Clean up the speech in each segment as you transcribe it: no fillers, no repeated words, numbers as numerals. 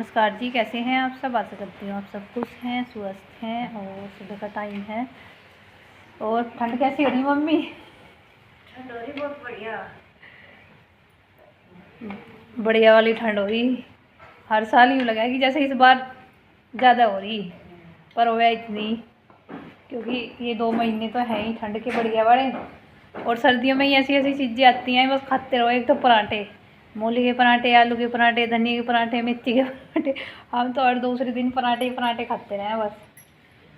नमस्कार जी, कैसे हैं आप सब। आशा करती हूँ आप सब खुश हैं, स्वस्थ हैं। और सुबह का टाइम है और ठंड कैसी हो रही मम्मी? ठंड हो रही बहुत बढ़िया। बढ़िया वाली ठंड हो रही। हर साल यूँ लगा है कि जैसे इस बार ज़्यादा हो रही, पर हो इतनी, क्योंकि ये 2 महीने तो हैं ही ठंड के बढ़िया वाले। और सर्दियों में ही ऐसी ऐसी चीज़ें आती हैं, बस खाते रहो। एक तो पराठे, मूली के पराठे, आलू के पराठे, धनिया के पराठे, मेथी के पराठे। हम तो हर दूसरे दिन पराठे ही पराठे खाते रहे बस।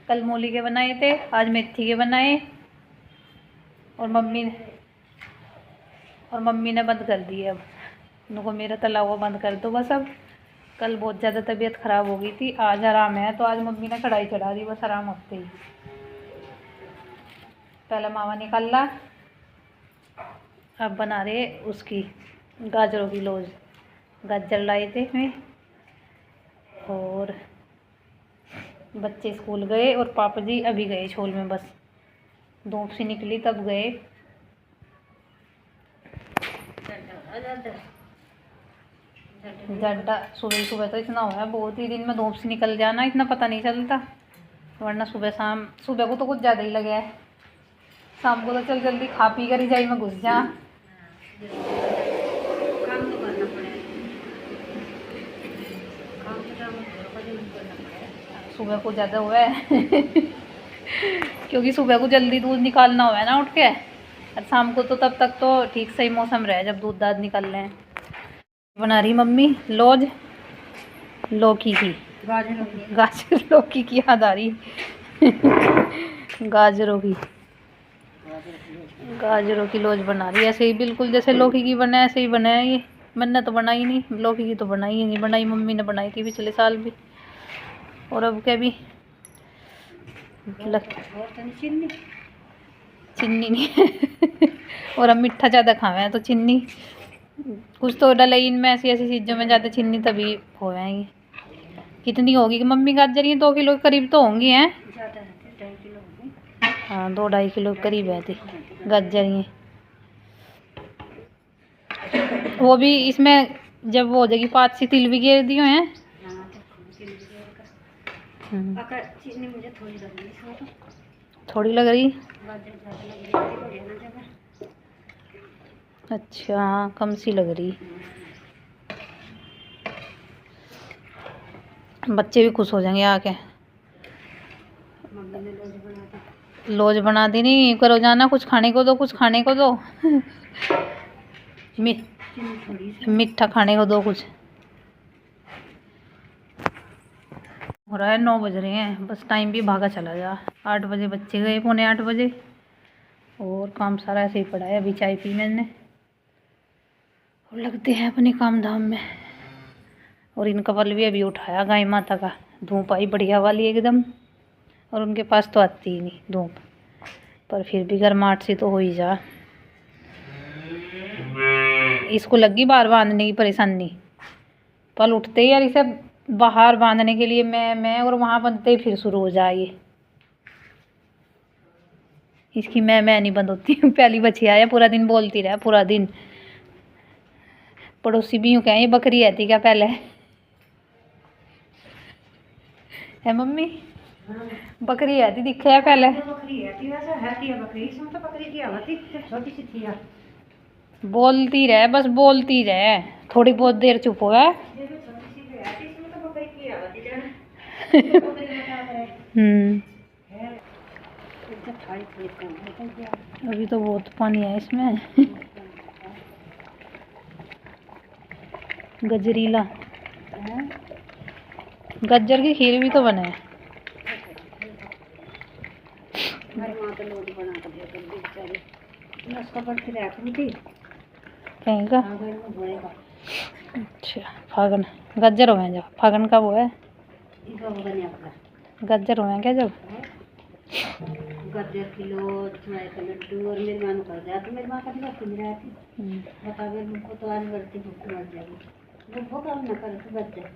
कल मूली के बनाए थे, आज मेथी के बनाए। और मम्मी ने बंद कर दिए। अब उनको मेरा तला हुआ बंद कर दो बस। अब कल बहुत ज़्यादा तबीयत ख़राब हो गई थी, आज आराम है। तो आज मम्मी ने कढ़ाई चढ़ा दी बस आराम होते ही। पहले मावा निकाला, अब बना रहे उसकी गाजरों की लौज। गाजर लाए थे मैं, और बच्चे स्कूल गए और पापा जी अभी गए छोल में। बस धूप से निकली तब गए। ज़्यादा सुबह सुबह तो इतना हुआ है, बहुत ही दिन में धूप से निकल जाना इतना पता नहीं चलता, वरना सुबह शाम। सुबह को तो कुछ ज़्यादा ही लगे है, शाम को तो चल जल्दी खा पी कर रजाई में घुस जा। सुबह को ज़्यादा हुआ है क्योंकि सुबह को जल्दी दूध निकालना हुआ है ना उठ के, और शाम को तो तब तक तो ठीक सही मौसम रहे जब दूध दाद निकल रहे हैं। बना रही मम्मी लौज लौकी की, गाजर लौकी की याद आ रही गाजरों की लौज बना रही है, ऐसे ही बिल्कुल जैसे लौकी की बना ऐसे ही बना है ये। मैंने तो बनाई नहीं, लौकी की तो बनाई ही नहीं। बनाई मम्मी ने बनाई थी पिछले साल भी, और अब क्या भी चीनी नहीं और अब मिठा ज़्यादा खावे हैं तो चीनी कुछ तो डले इनमें, ऐसी ऐसी चीज़ों में ज़्यादा चीनी तभी होएगी। कितनी होगी कि मम्मी गाजर? ये 2 किलो करीब तो होंगी हैं। हाँ 2-2.5 किलो करीब है थी गाजर ये। वो भी इसमें जब वो हो जाएगी 5 सी तिल भी घेर दिए हैं। थोड़ी लग रही। अच्छा कम सी लग रही। बच्चे भी खुश हो जाएंगे आके। लौज बना दी नहीं करो जाना, कुछ खाने को दो, कुछ खाने को दो मीठा खाने को दो कुछ। हो रहा है 9 बज रहे हैं, बस टाइम भी भागा चला जा। 8 बजे बच्चे गए, 7:45 बजे, और काम सारा ऐसे ही पड़ा है। अभी चाय पी मैंने और लगते हैं अपने काम धाम में। और इनका बल भी अभी उठाया गाय माता का। धूप आई बढ़िया वाली एकदम, और उनके पास तो आती ही नहीं धूप, पर फिर भी गर्माहट सी तो हो ही जा। इसको लगी बाहर बांधने की परेशानी, पल उठते ही यार इसे बाहर बांधने के लिए मैं और वहाँ बनते ही फिर शुरू हो जाए। इसकी मैं नहीं बंद होती पहली बच्ची आया पूरा दिन बोलती रहा पूरा दिन। पड़ोसी भी यूँ कहें ये बकरी है थी क्या पहले है मम्मी? बकरी है थी दिखे है पहले। बोलती रहे बस बोलती रहे, थोड़ी बहुत देर चुप हो है अभी तो बहुत पानी है इसमें गजरीला गाजर की खीर भी तो बने। कहेगा अच्छा फागन गाजर हो जब फागन का वो है गाजर हो क्या जब गाजर किलो लड्डू और मेहमान कर दिया तो मेरी माँ का बता मुझको तो आज बढ़ती भूख मर जाएगी। वो काम न करे तो बच जाए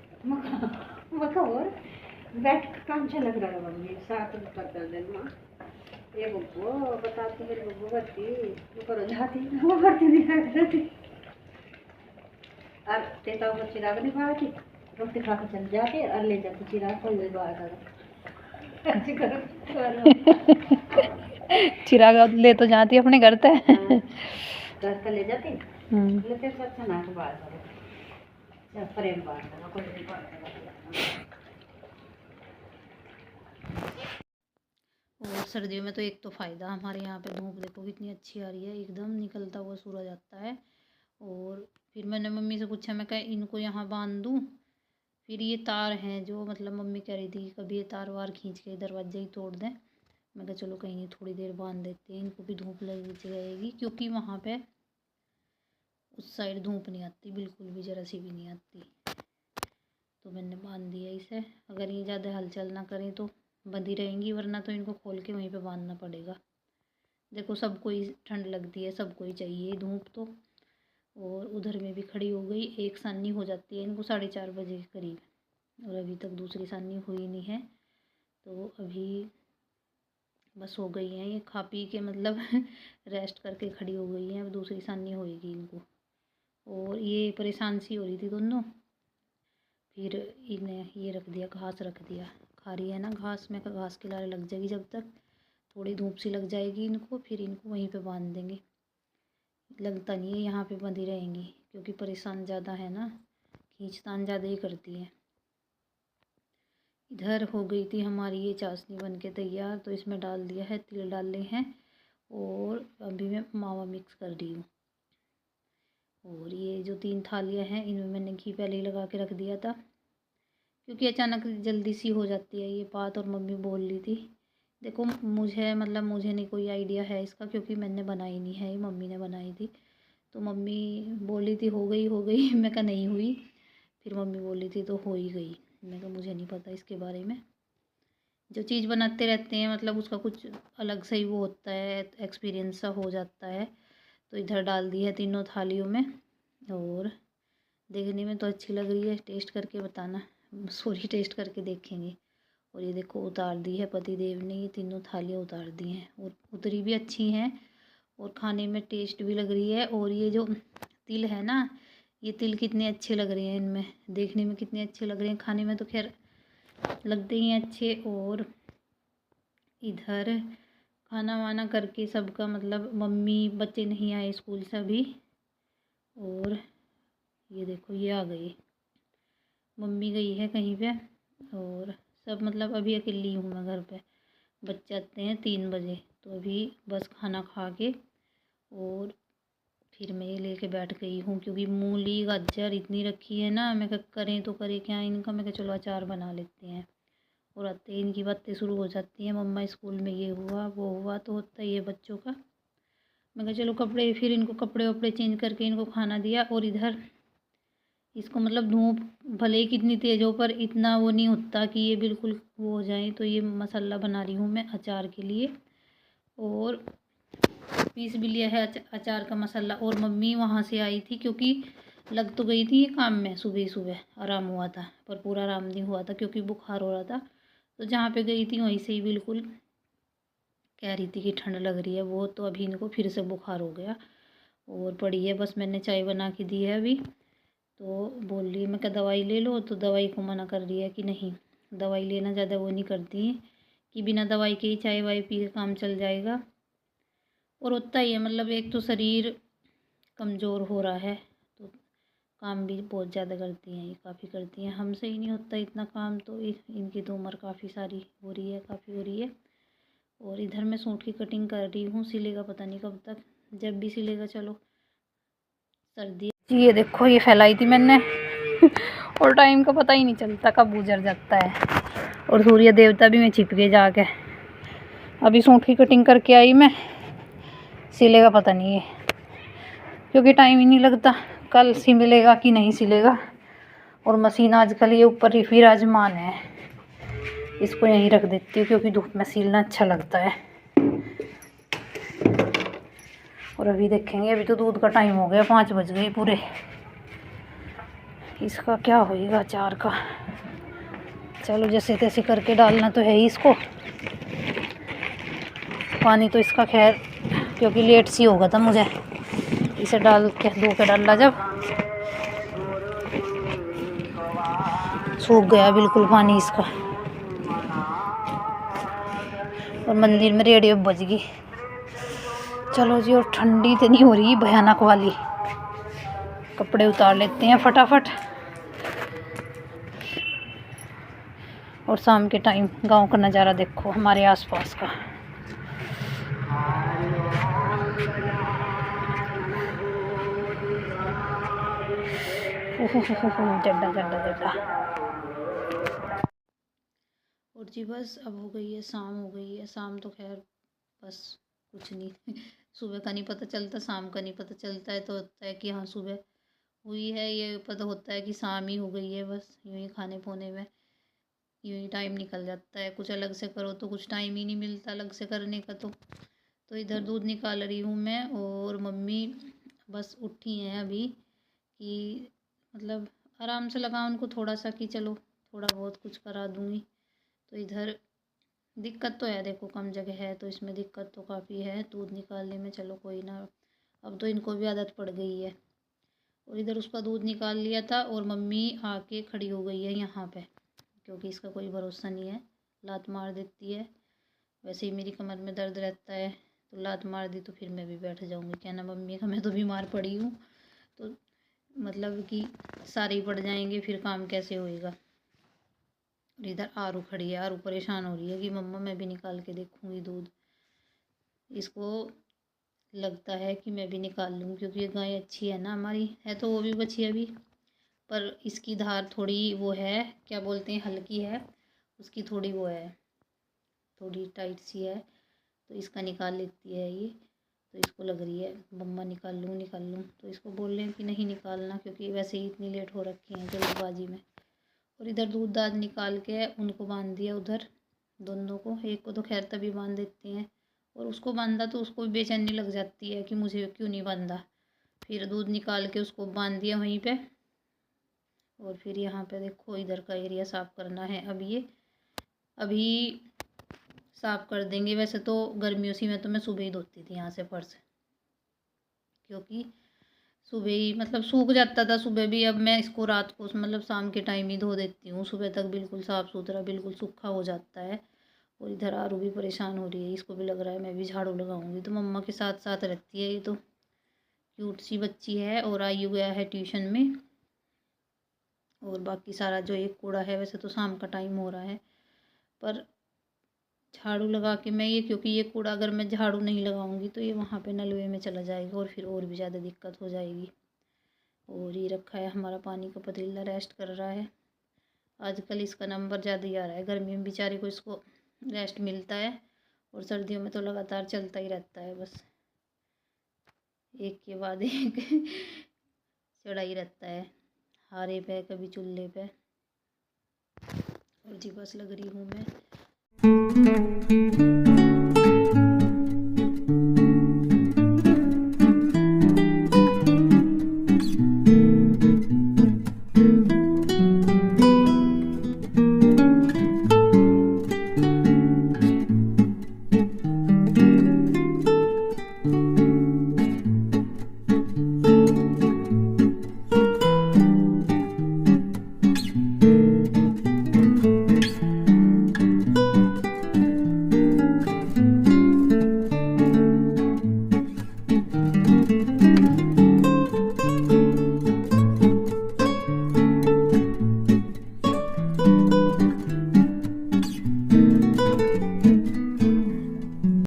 और बैठ काम अच्छा लग रहा है मम्मी साथ कर दे माँ ये बुब्बो बताती मेरी बुब्बो करती वो करो जाती वो करती नहीं करती और तेता वो चिराग नहीं पाती रोटी खा कर चल जाते और ले जाते चिराग को ले बाहर ऐसे करो चिराग ले तो जाती है अपने घर पे। घर का ले जाते लेते सब खाना के बाहर करो प्रेम बाहर करो कोई भी बाहर करो। और सर्दियों में तो एक तो फ़ायदा हमारे यहाँ पे धूप देखो कितनी अच्छी आ रही है, एकदम निकलता हुआ सूरज आता है। और फिर मैंने मम्मी से पूछा, मैं कहा इनको यहाँ बांध दूँ। फिर ये तार हैं जो मतलब मम्मी कह रही थी कभी ये तार वार खींच के दरवाजे ही तोड़ दें। मैं कहा चलो कहीं नहीं थोड़ी देर बांध देते हैं, इनको भी धूप लग जाएगी, क्योंकि वहाँ पे उस साइड धूप नहीं आती बिल्कुल भी, ज़रा सी भी नहीं आती। तो मैंने बांध दिया इसे। अगर ये ज़्यादा हलचल ना करें तो बंधी रहेंगी, वरना तो इनको खोल के वहीं पे बांधना पड़ेगा। देखो सबको ही ठंड लगती है, सबको ही चाहिए धूप तो। और उधर में भी खड़ी हो गई, एक सानी हो जाती है इनको 4:30 बजे के करीब, और अभी तक दूसरी सानी हुई नहीं है। तो अभी बस हो गई हैं ये खा पी के, मतलब रेस्ट करके खड़ी हो गई हैं, अब दूसरी सानी होएगी इनको। और ये परेशान सी हो रही थी दोनों, फिर इन्हें ये रख दिया, घास रख दिया। खा रही है ना घास, में घास के लारे लग जाएगी, जब तक थोड़ी धूप सी लग जाएगी इनको फिर इनको वहीं पे बांध देंगे। लगता नहीं है यहाँ पे बंधी रहेंगी, क्योंकि परेशान ज़्यादा है ना, खींचतान ज़्यादा ही करती है। इधर हो गई थी हमारी ये चाशनी बन के तैयार, तो इसमें डाल दिया है, तिल डाले हैं और अभी मैं मावा मिक्स कर रही हूँ। और ये जो 3 थालियाँ हैं इनमें मैंने घी पहले ही लगा के रख दिया था, क्योंकि अचानक जल्दी सी हो जाती है ये बात। और मम्मी बोल रही थी, देखो मुझे नहीं कोई आइडिया है इसका, क्योंकि मैंने बनाई नहीं है, ये मम्मी ने बनाई थी। तो मम्मी बोली थी हो गई मैं कहा नहीं हुई। फिर मम्मी बोली थी तो हो ही गई। मैं कहा मुझे नहीं पता इसके बारे में, जो चीज़ बनाते रहते हैं मतलब उसका कुछ अलग से ही वो होता है, एक्सपीरियंस सा हो जाता है। तो इधर डाल दी है तीनों थालियों में, और देखने में तो अच्छी लग रही है, टेस्ट करके बताना, सॉरी टेस्ट करके देखेंगे। और ये देखो उतार दी है पति देव ने, ये तीनों थालियाँ उतार दी हैं, और उतरी भी अच्छी हैं और खाने में टेस्ट भी लग रही है। और ये जो तिल है ना, ये तिल कितने अच्छे लग रहे हैं इनमें, देखने में कितने अच्छे लग रहे हैं, खाने में तो खैर लगते ही हैं अच्छे। और इधर खाना वाना करके सबका, मतलब मम्मी बच्चे नहीं आए स्कूल से अभी, और ये देखो ये आ गई, मम्मी गई है कहीं पे, और सब मतलब अभी अकेली हूँ मैं घर पे। बच्चे आते हैं 3 बजे, तो अभी बस खाना खा के और फिर मैं ये लेके बैठ गई हूँ, क्योंकि मूली गाजर इतनी रखी है ना, मैं करें तो करें क्या इनका। मैं चलो अचार बना लेते हैं। और आते ही इनकी बातें शुरू हो जाती हैं, मम्मा स्कूल में ये हुआ वो हुआ, तो होता ही है बच्चों का। मैं कहा चलो कपड़े, फिर इनको कपड़े वपड़े चेंज करके इनको खाना दिया। और इधर इसको मतलब धूप भले ही कितनी तेज़ हो, पर इतना वो नहीं होता कि ये बिल्कुल वो हो जाए। तो ये मसाला बना रही हूँ मैं अचार के लिए, और पीस भी लिया है अचार का मसाला। और मम्मी वहाँ से आई थी, क्योंकि लग तो गई थी ये काम में, सुबह सुबह आराम हुआ था, पर पूरा आराम नहीं हुआ था क्योंकि बुखार हो रहा था। तो जहाँ पे गई थी वहीं से ही बिल्कुल कह रही थी कि ठंड लग रही है वो, तो अभी इनको फिर से बुखार हो गया और पड़ी है। बस मैंने चाय बना के दी है अभी, तो बोल रही है मैं क्या दवाई ले लो, तो दवाई को मना कर रही है कि नहीं, दवाई लेना ज़्यादा वो नहीं करती है, कि बिना दवाई के ही चाय वाय पी के काम चल जाएगा। और होता ही है, मतलब एक तो शरीर कमज़ोर हो रहा है, तो काम भी बहुत ज़्यादा करती हैं, ये काफ़ी करती हैं, हमसे ही नहीं होता इतना काम। तो इनकी तो उम्र काफ़ी सारी हो रही है, काफ़ी हो रही है। और इधर मैं सूट की कटिंग कर रही हूँ, सिलेगा पता नहीं कब तक, जब भी सिलेगा। चलो सर्दी जी, ये देखो ये फैलाई थी मैंने और टाइम का पता ही नहीं चलता कब गुजर जाता है। और सूर्य देवता भी मैं छिप गए जाके, अभी सूट की कटिंग करके आई मैं, सिलेगा पता नहीं है, क्योंकि टाइम ही नहीं लगता, कल सिलेगा कि नहीं सिलेगा। और मशीन आजकल ये ऊपर ही विराजमान है, इसको यहीं रख देती हूँ क्योंकि धूप में सिलना अच्छा लगता है। और अभी देखेंगे, अभी तो दूध का टाइम हो गया, 5 बज गए पूरे। इसका क्या होएगा अचार का, चलो जैसे तैसे करके डालना तो है ही इसको। पानी तो इसका खैर क्योंकि लेट सी होगा था मुझे, इसे डाल के धो के डाला जब। सूख गया बिल्कुल पानी इसका। और मंदिर में रेडियो बज गई। चलो जी, और ठंडी तो नहीं हो रही भयानक वाली। कपड़े उतार लेते हैं फटाफट। और शाम के टाइम गांव का नज़ारा देखो हमारे आसपास का। Jeddah Jeddah Jeddah. और जी बस अब हो गई है शाम, हो गई है शाम तो खैर बस कुछ नहीं सुबह का नहीं पता चलता, शाम का नहीं पता चलता है। तो होता है कि हाँ सुबह हुई है, ये पता होता है कि शाम ही हो गई है। बस यूँ ही खाने पोने में यूँ ही टाइम निकल जाता है। कुछ अलग से करो तो कुछ टाइम ही नहीं मिलता अलग से करने का। तो इधर दूध निकाल रही हूँ मैं, और मम्मी बस उठी हैं अभी कि मतलब आराम से लगा उनको थोड़ा सा कि चलो थोड़ा बहुत कुछ करा दूँगी। तो इधर दिक्कत तो है, देखो कम जगह है तो इसमें दिक्कत तो काफ़ी है दूध निकालने में। चलो कोई ना, अब तो इनको भी आदत पड़ गई है। और इधर उसका दूध निकाल लिया था और मम्मी आके खड़ी हो गई है यहाँ पे, क्योंकि इसका कोई भरोसा नहीं है, लात मार देती है। वैसे ही मेरी कमर में दर्द रहता है, तो लात मार दी तो फिर मैं भी बैठ जाऊँगी। क्या ना मम्मी का, मैं तो बीमार पड़ी हूँ, तो मतलब कि सारे ही पड़ जाएंगे फिर काम कैसे होएगा। और इधर आरू खड़ी है, आरू परेशान हो रही है कि मम्मा मैं भी निकाल के देखूँगी दूध। इसको लगता है कि मैं भी निकाल लूँ, क्योंकि ये गाय अच्छी है ना हमारी, है तो वो भी बची अभी, पर इसकी धार थोड़ी वो है, क्या बोलते हैं, हल्की है, उसकी थोड़ी वो है, थोड़ी टाइट सी है, तो इसका निकाल लेती है ये। तो इसको लग रही है मम्मा निकाल लूँ निकाल लूँ, तो इसको बोल रहे हैं कि नहीं निकालना, क्योंकि वैसे ही इतनी लेट हो रखी है जल्दबाजी में। और इधर दूध दाद निकाल के उनको बांध दिया उधर, दोनों को। एक को तो खैर तभी बांध देते हैं, और उसको बांधा तो उसको भी बेचैनी लग जाती है कि मुझे क्यों नहीं बांधा। फिर दूध निकाल के उसको बांध दिया वहीं पे। और फिर यहाँ पे देखो इधर का एरिया साफ़ करना है। अब ये अभी साफ़ कर देंगे। वैसे तो गर्मियों सी में तो मैं सुबह ही धोती थी यहाँ से फर्श, क्योंकि सुबह ही मतलब सूख जाता था सुबह भी। अब मैं इसको रात को मतलब शाम के टाइम ही धो देती हूँ, सुबह तक बिल्कुल साफ़ सुथरा बिल्कुल सूखा हो जाता है। और इधर आरू भी परेशान हो रही है, इसको भी लग रहा है मैं भी झाड़ू लगाऊंगी। तो मम्मा के साथ साथ रहती है, ये तो क्यूट सी बच्ची है। और आयु गया है ट्यूशन में। और बाकी सारा जो एक कूड़ा है, वैसे तो शाम का टाइम हो रहा है, पर झाड़ू लगा के मैं ये, क्योंकि ये कूड़ा अगर मैं झाड़ू नहीं लगाऊंगी तो ये वहाँ पे नलवे में चला जाएगा और फिर और भी ज़्यादा दिक्कत हो जाएगी। और ये रखा है हमारा पानी का पतीला, रेस्ट कर रहा है। आजकल इसका नंबर ज़्यादा ही आ रहा है, गर्मी में बेचारे को इसको रेस्ट मिलता है, और सर्दियों में तो लगातार चलता ही रहता है, बस एक के बाद एक चढ़ा ही रहता है, हारे पे कभी चूल्हे पे। और जी बस लग रही हूँ मैं।